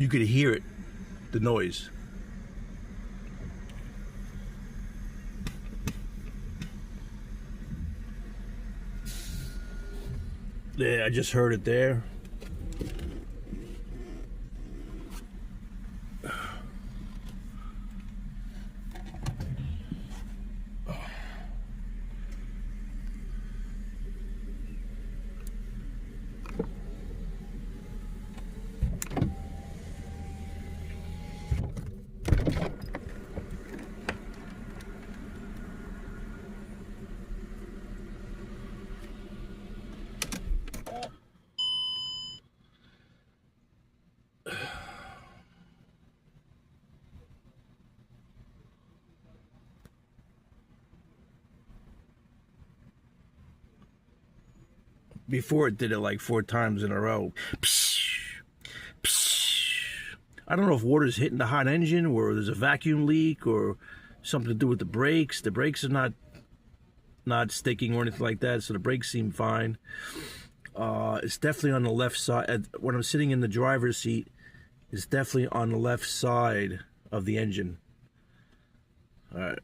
You could hear it, the noise. Yeah, I just heard it there. Before it did it like 4 times in a row. Psh, psh. I don't know if water's hitting the hot engine or there's a vacuum leak or something to do with the brakes. The brakes are not sticking or anything like that, so the brakes seem fine. It's definitely on the left side. When I'm sitting in the driver's seat, it's definitely on the left side of the engine. All right.